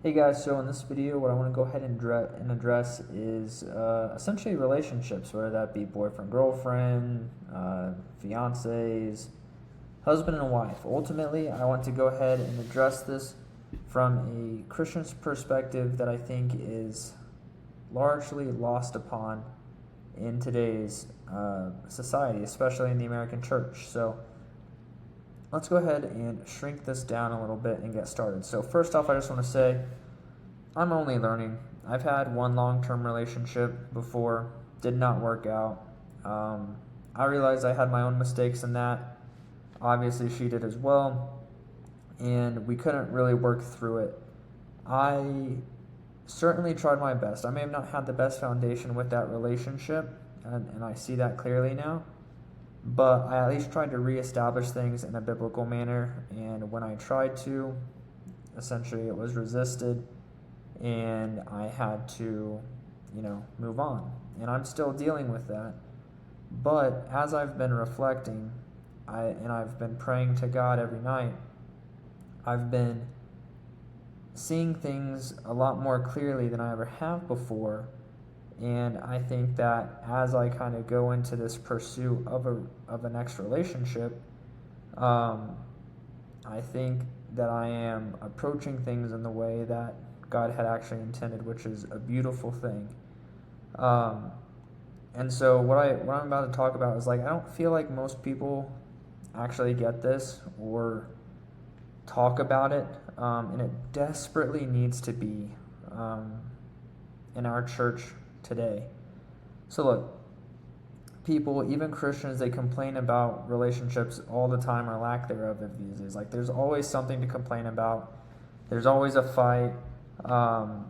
Hey guys, so in this video what I want to go ahead and address is essentially relationships, whether that be boyfriend, girlfriend, fiancés, husband and wife. Ultimately, I want to go ahead and address this from a Christian's perspective that I think is largely lost upon in today's society, especially in the American church. So let's go ahead and shrink this down a little bit and get started. So first off, I just want to say I'm only learning. I've had one long-term relationship before, did not work out. I realized I had my own mistakes in that. Obviously, she did as well, and we couldn't really work through it. I certainly tried my best. I may have not had the best foundation with that relationship, and I see that clearly now. But I at least tried to reestablish things in a biblical manner, and when I tried to, essentially it was resisted, and I had to, move on. And I'm still dealing with that. But as I've been reflecting, I've been praying to God every night, I've been seeing things a lot more clearly than I ever have before. And I think that as I kind of go into this pursuit of a next relationship, I think that I am approaching things in the way that God had actually intended, which is a beautiful thing. And so what I'm about to talk about is I don't feel like most people actually get this or talk about it, and it desperately needs to be in our church today. So look, people, even Christians, they complain about relationships all the time or lack thereof these days. There's always something to complain about. There's always a fight.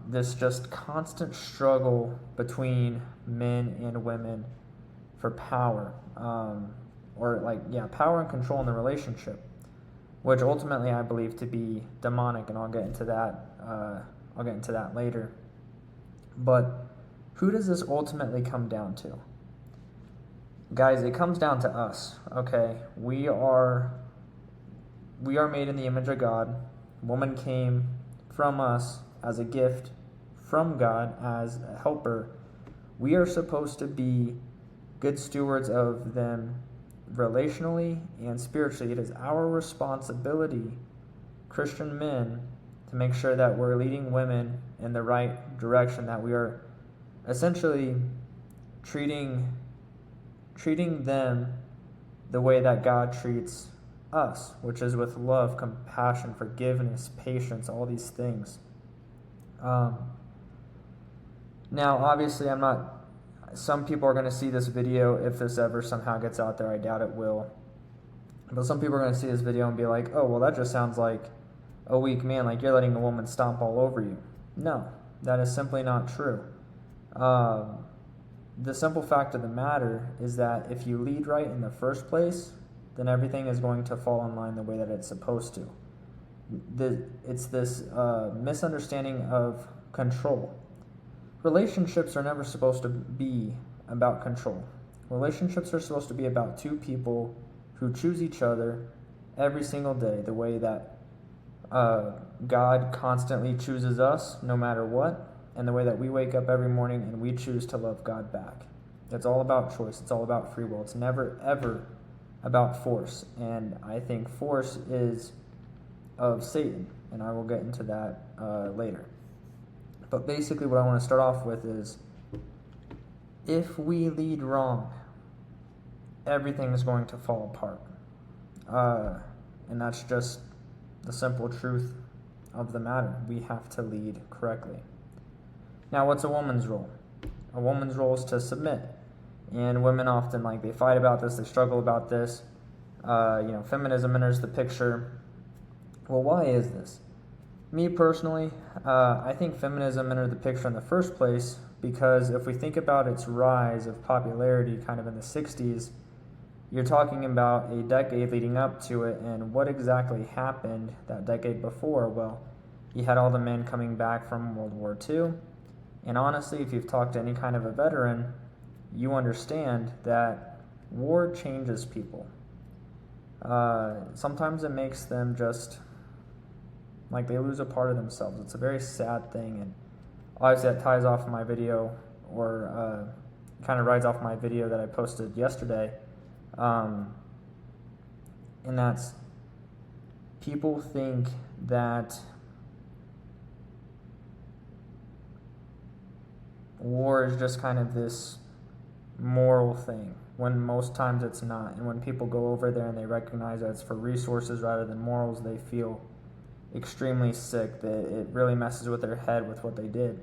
This just constant struggle between men and women for power, power and control in the relationship, which ultimately I believe to be demonic, and I'll get into that later. But who does this ultimately come down to? Guys, it comes down to us, okay? We are made in the image of God. Woman came from us as a gift from God, as a helper. We are supposed to be good stewards of them relationally and spiritually. It is our responsibility, Christian men, to make sure that we're leading women in the right direction, that we are essentially treating them the way that God treats us, which is with love, compassion, forgiveness, patience, all these things. Now, obviously, some people are going to see this video, if this ever somehow gets out there. I doubt it will. But some people are going to see this video and be like, oh, well, that just sounds like a weak man, like you're letting a woman stomp all over you. No, that is simply not true. The simple fact of the matter is that if you lead right in the first place, then everything is going to fall in line the way that it's supposed to. It's this misunderstanding of control. Relationships are never supposed to be about control. Relationships are supposed to be about two people who choose each other every single day, the way that God constantly chooses us no matter what, and the way that we wake up every morning and we choose to love God back. It's all about choice. It's all about free will. It's never, ever about force. And I think force is of Satan, and I will get into that later. But basically what I want to start off with is, if we lead wrong, everything is going to fall apart. And that's just the simple truth of the matter. We have to lead correctly. Now, what's a woman's role? A woman's role is to submit. And women often, they fight about this, they struggle about this. Feminism enters the picture. Well, why is this? Me personally, I think feminism entered the picture in the first place because if we think about its rise of popularity kind of in the 60s, you're talking about a decade leading up to it, and what exactly happened that decade before? Well, you had all the men coming back from World War II, and honestly, if you've talked to any kind of a veteran, you understand that war changes people. Sometimes it makes them just Like, they lose a part of themselves. It's a very sad thing, and obviously that ties off my video, or kind of rides off my video that I posted yesterday. And that's, people think that war is just kind of this moral thing, when most times it's not. And when people go over there and they recognize that it's for resources rather than morals, they feel extremely sick. That it really messes with their head with what they did.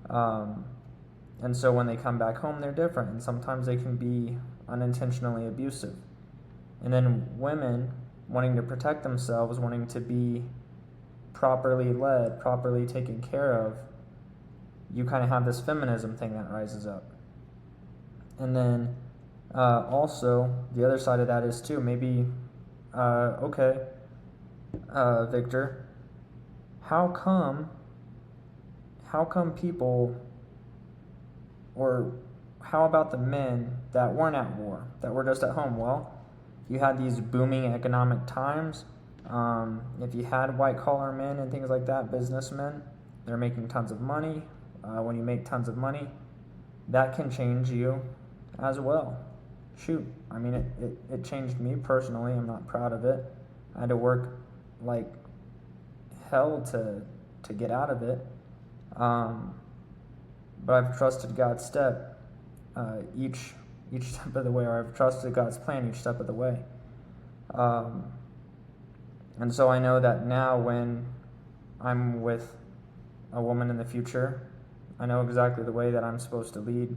And so when they come back home, they're different, and sometimes they can be unintentionally abusive. And then women wanting to protect themselves, wanting to be properly led, properly taken care of, you kind of have this feminism thing that rises up. And then also the other side of that is too, maybe, Victor, how come people, or how about the men that weren't at war, that were just at home? Well, you had these booming economic times. If you had white-collar men and things like that, businessmen, they're making tons of money. When you make tons of money, that can change you as well. Shoot, I mean, it changed me personally. I'm not proud of it. I had to work like hell to get out of it. But I've trusted God's step each step of the way, or I've trusted God's plan each step of the way. And so I know that now when I'm with a woman in the future, I know exactly the way that I'm supposed to lead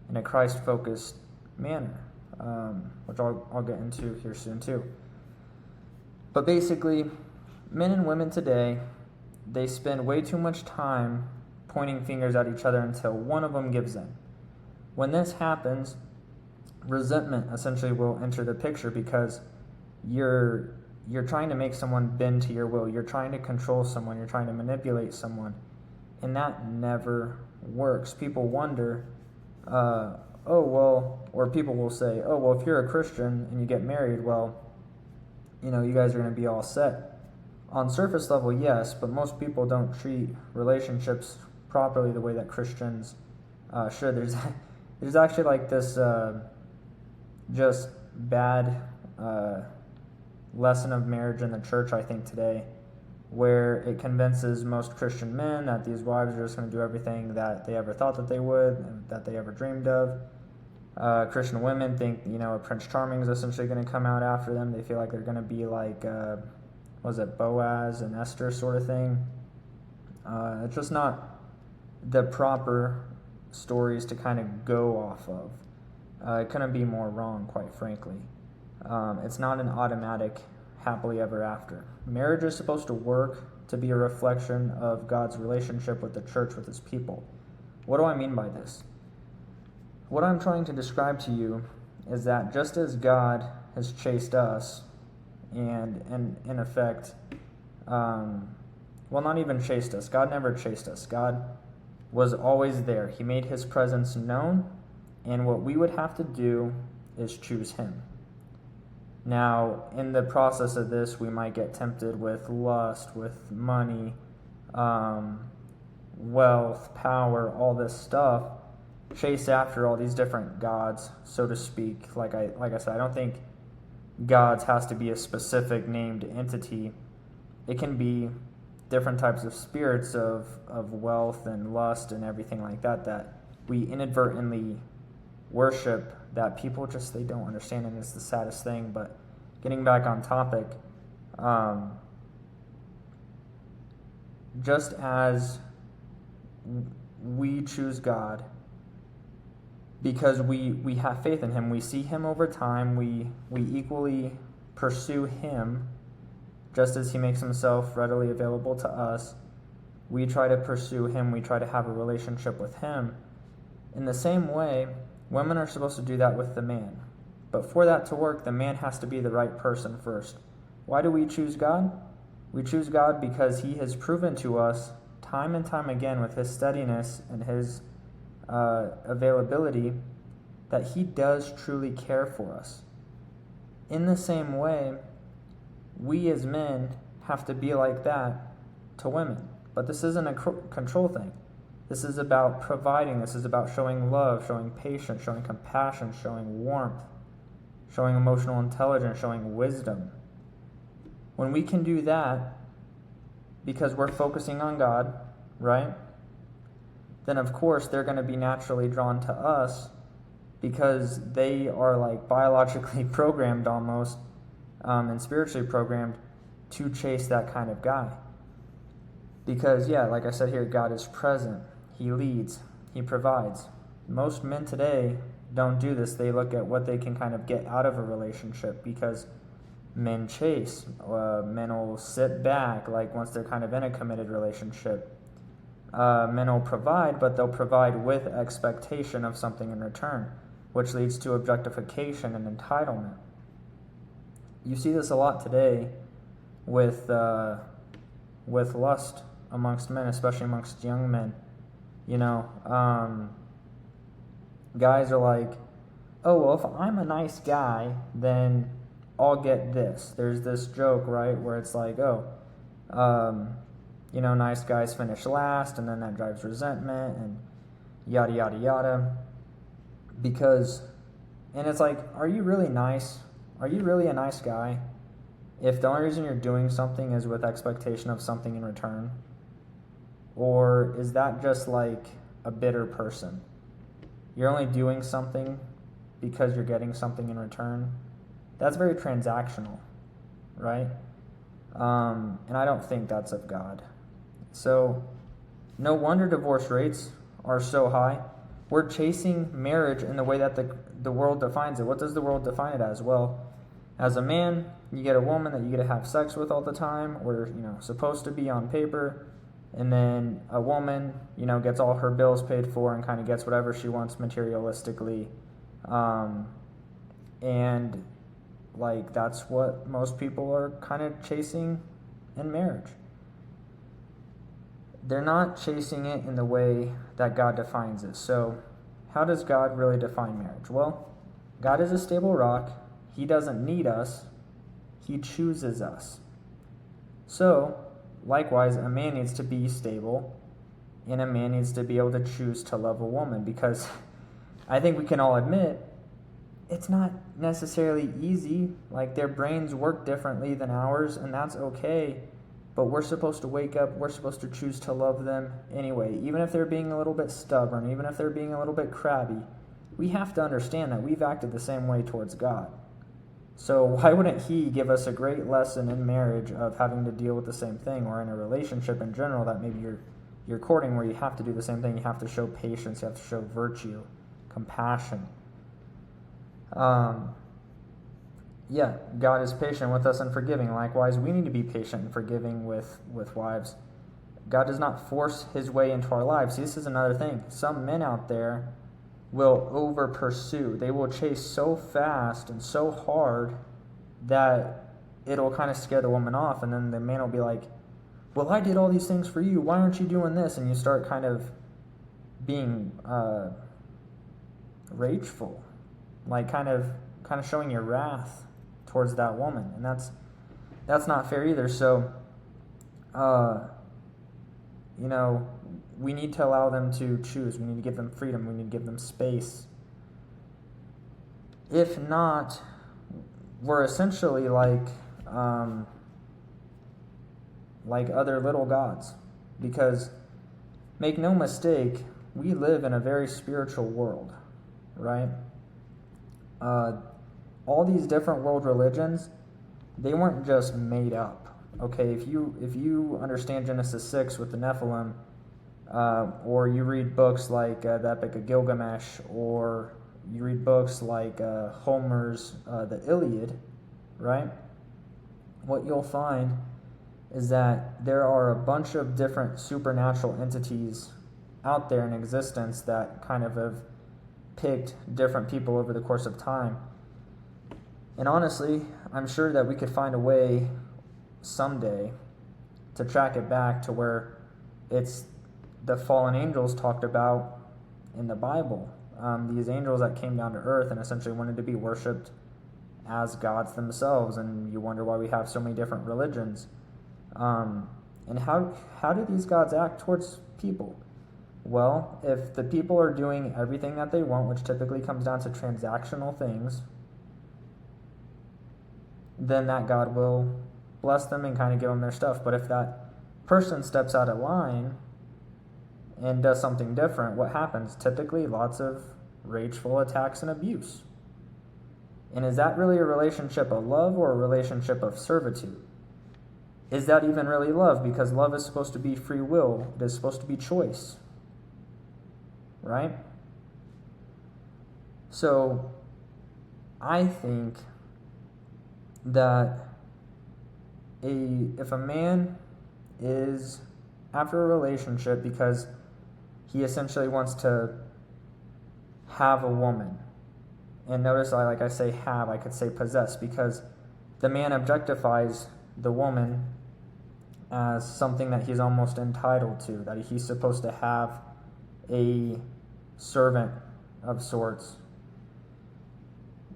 in a Christ-focused manner, which I'll get into here soon too. But basically, men and women today, they spend way too much time pointing fingers at each other until one of them gives in. When this happens, resentment essentially will enter the picture, because you're trying to make someone bend to your will. You're trying to control someone. You're trying to manipulate someone. And that never works. People wonder, or people will say, oh, well, if you're a Christian and you get married, well, you guys are going to be all set. On surface level, yes, but most people don't treat relationships properly the way that Christians should. There's actually like this just bad lesson of marriage in the church, I think, today, where it convinces most Christian men that these wives are just going to do everything that they ever thought that they would, and that they ever dreamed of. Christian women think, a Prince Charming is essentially going to come out after them. They feel like they're going to be like, Boaz and Esther sort of thing. It's just not the proper stories to kind of go off of. It couldn't be more wrong, quite frankly. It's not an automatic happily ever after. Marriage is supposed to work to be a reflection of God's relationship with the church, with his people. What do I mean by this? What I'm trying to describe to you is that just as God has chased us, and in effect, not even chased us. God never chased us. God was always there. He made his presence known, and what we would have to do is choose him. Now, in the process of this, we might get tempted with lust, with money, wealth, power, all this stuff. Chase after all these different gods, so to speak. Like I said, I don't think gods has to be a specific named entity. It can be different types of spirits of wealth and lust and everything like that we inadvertently worship, that people just, they don't understand, and it's the saddest thing. But getting back on topic, just as we choose God because we have faith in him, we see him over time, we equally pursue him, just as he makes himself readily available to us. We try to pursue him, we try to have a relationship with him. In the same way, women are supposed to do that with the man. But for that to work, the man has to be the right person first. Why do we choose God? We choose God because he has proven to us time and time again, with his steadiness and his availability, that he does truly care for us. In the same way, we as men have to be like that to women. But this isn't a control thing. This is about providing. This is about showing love, showing patience, showing compassion, showing warmth, showing emotional intelligence, showing wisdom. When we can do that, because we're focusing on God, right? Then of course they're going to be naturally drawn to us because they are like biologically programmed almost and spiritually programmed to chase that kind of guy. Because, yeah, like I said here, God is present. He leads. He provides. Most men today don't do this. They look at what they can kind of get out of a relationship because men chase. Men will sit back, like once they're kind of in a committed relationship. Men will provide, but they'll provide with expectation of something in return, which leads to objectification and entitlement. You see this a lot today with lust amongst men, especially amongst young men. You know, guys are like, oh, well, if I'm a nice guy, then I'll get this. There's this joke, right, where it's like, nice guys finish last, and then that drives resentment, and yada, yada, yada. And it's like, are you really nice? Are you really a nice guy if the only reason you're doing something is with expectation of something in return? Or is that just like a bitter person? You're only doing something because you're getting something in return. That's very transactional, right? And I don't think that's of God. So no wonder divorce rates are so high. We're chasing marriage in the way that the world defines it. What does the world define it as? Well, as a man, you get a woman that you get to have sex with all the time, or supposed to be on paper. And then a woman, gets all her bills paid for and kind of gets whatever she wants materialistically. And like that's what most people are kind of chasing in marriage. They're not chasing it in the way that God defines it. So how does God really define marriage? Well, God is a stable rock. He doesn't need us. He chooses us. So likewise, a man needs to be stable, and a man needs to be able to choose to love a woman, because I think we can all admit it's not necessarily easy. Like, their brains work differently than ours, and that's okay, but we're supposed to wake up, we're supposed to choose to love them anyway. Even if they're being a little bit stubborn, even if they're being a little bit crabby, we have to understand that we've acted the same way towards God. So why wouldn't he give us a great lesson in marriage of having to deal with the same thing, or in a relationship in general that maybe you're courting, where you have to do the same thing? You have to show patience, you have to show virtue, compassion. God is patient with us and forgiving. Likewise, we need to be patient and forgiving with wives. God does not force his way into our lives. See, this is another thing. Some men out there will over pursue. They will chase so fast and so hard that it'll kind of scare the woman off, and then the man will be like, well, I did all these things for you, why aren't you doing this? And you start kind of being rageful, like kind of showing your wrath towards that woman, and that's not fair either. So we need to allow them to choose. We need to give them freedom. We need to give them space. If not, we're essentially like other little gods. Because, make no mistake, we live in a very spiritual world, right? All these different world religions, they weren't just made up. Okay, if you understand Genesis 6 with the Nephilim, or you read books like the Epic of Gilgamesh, or you read books like Homer's the Iliad, right? What you'll find is that there are a bunch of different supernatural entities out there in existence that kind of have picked different people over the course of time. And honestly, I'm sure that we could find a way someday to track it back to where it's the fallen angels talked about in the Bible. These angels that came down to earth and essentially wanted to be worshipped as gods themselves, and you wonder why we have so many different religions. And how do these gods act towards people? Well, if the people are doing everything that they want, which typically comes down to transactional things, then that God will bless them and kind of give them their stuff. But if that person steps out of line and does something different, what happens? Typically, lots of rageful attacks and abuse. And is that really a relationship of love or a relationship of servitude? Is that even really love? Because love is supposed to be free will. It is supposed to be choice. Right? So, I think that if a man is after a relationship because he essentially wants to have a woman, and notice I say have, I could say possess, because the man objectifies the woman as something that he's almost entitled to, that he's supposed to have a servant of sorts.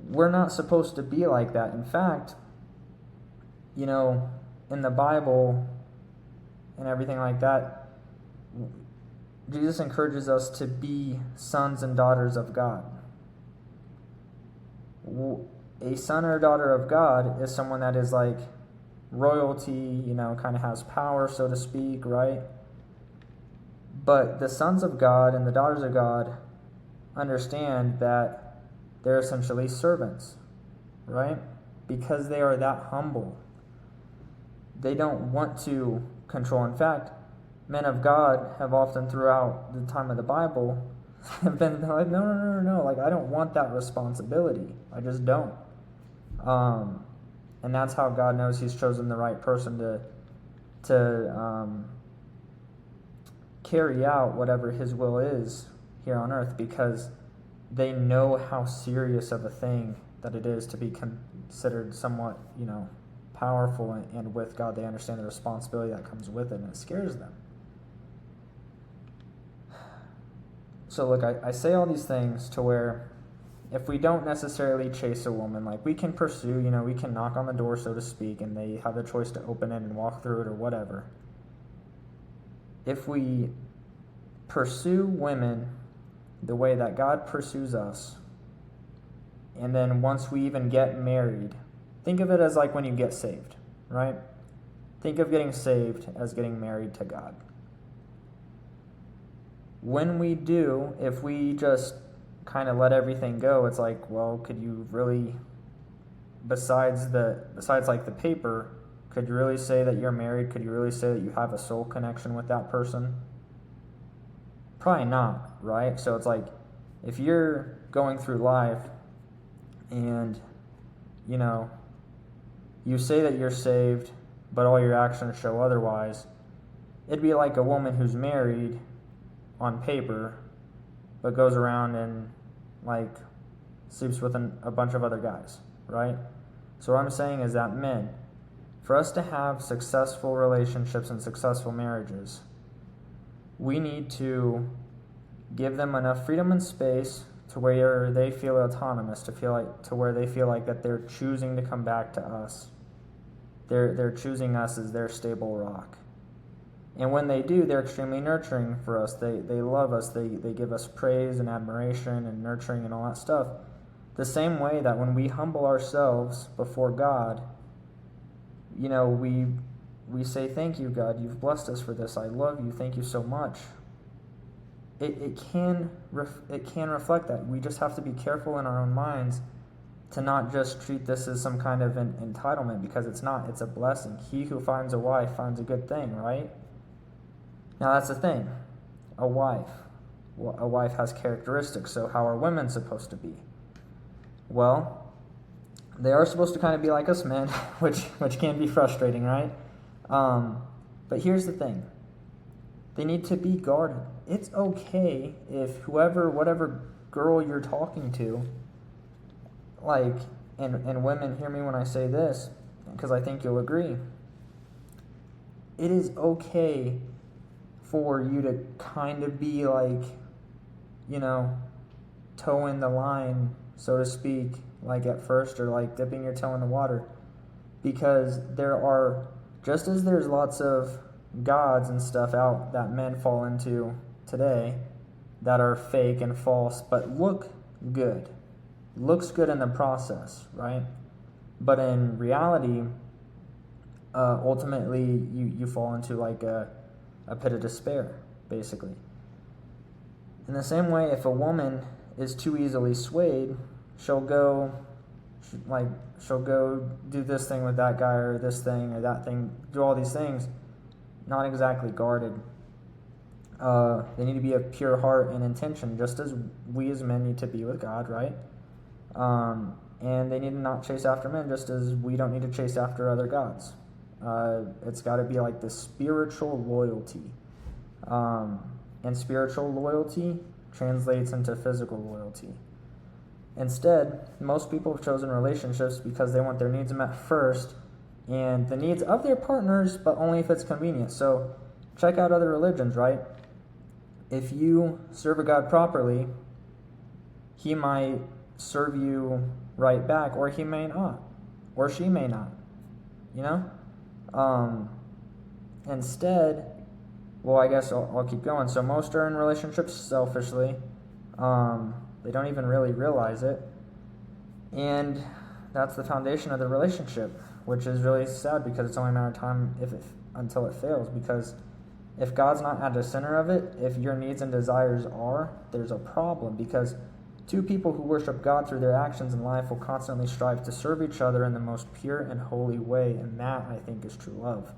We're not supposed to be like that. In fact, in the Bible and everything like that, Jesus encourages us to be sons and daughters of God. A son or a daughter of God is someone that is like royalty, kind of has power, so to speak, right? But the sons of God and the daughters of God understand that they're essentially servants, right? Because they are that humble. They don't want to control. In fact, men of God have often throughout the time of the Bible have been like, no, like I don't want that responsibility. I just don't. And that's how God knows He's chosen the right person to carry out whatever His will is here on earth, because they know how serious of a thing that it is to be considered somewhat, powerful, and with God they understand the responsibility that comes with it, and it scares them. So look, I say all these things to where if we don't necessarily chase a woman, like we can pursue, we can knock on the door, so to speak, and they have the choice to open it and walk through it or whatever. If we pursue women the way that God pursues us, and then once we even get married, think of it as like when you get saved, right? Think of getting saved as getting married to God. When we do, if we just kind of let everything go, it's like, well, could you really, besides like the paper, could you really say that you're married? Could you really say that you have a soul connection with that person? Probably not, right? So it's like, if you're going through life and, you say that you're saved, but all your actions show otherwise, it'd be like a woman who's married on paper, but goes around and sleeps with a bunch of other guys, right? So what I'm saying is that men, for us to have successful relationships and successful marriages, we need to give them enough freedom and space to where they feel autonomous, to where they feel like that they're choosing to come back to us. They're choosing us as their stable rock. And when they do, they're extremely nurturing for us. They love us. They give us praise and admiration and nurturing and all that stuff. The same way that when we humble ourselves before God, we say, thank you, God. You've blessed us for this. I love you. Thank you so much. It can reflect that. We just have to be careful in our own minds to not just treat this as some kind of an entitlement, because it's not. It's a blessing. He who finds a wife finds a good thing, right? Now that's the thing. A wife has characteristics. So how are women supposed to be? Well, they are supposed to kind of be like us men, which can be frustrating, right? But here's the thing. They need to be guarded. It's okay if whatever girl you're talking to, and women, hear me when I say this, because I think you'll agree. It is okay for you to kind of be toeing the line, so to speak, at first, or dipping your toe in the water, because there are, just as there's lots of gods and stuff out that men fall into today that are fake and false but look good. Looks good in the process, right? But in reality, ultimately you fall into like a pit of despair, basically. In the same way, if a woman is too easily swayed, she'll go do this thing with that guy or this thing or that thing, do all these things, not exactly guarded. They need to be of pure heart and intention, just as we as men need to be with God, right? And they need to not chase after men, just as we don't need to chase after other gods. It's got to be like the spiritual loyalty. And spiritual loyalty translates into physical loyalty. Instead, most people have chosen relationships because they want their needs met first and the needs of their partners, but only if it's convenient. So check out other religions, right? If you serve a God properly, he might serve you right back, or he may not, or she may not, you know? Instead, well, I guess I'll keep going. So most are in relationships selfishly. They don't even really realize it. And that's the foundation of the relationship, which is really sad because it's only a matter of time until it fails. Because if God's not at the center of it, if your needs and desires are, there's a problem. Because two people who worship God through their actions in life will constantly strive to serve each other in the most pure and holy way. And that, I think, is true love.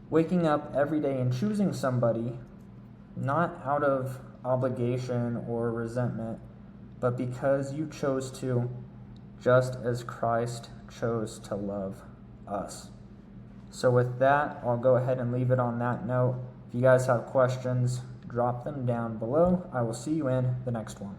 Waking up every day and choosing somebody, not out of obligation or resentment, but because you chose to, just as Christ chose to love us. So with that, I'll go ahead and leave it on that note. If you guys have questions, drop them down below. I will see you in the next one.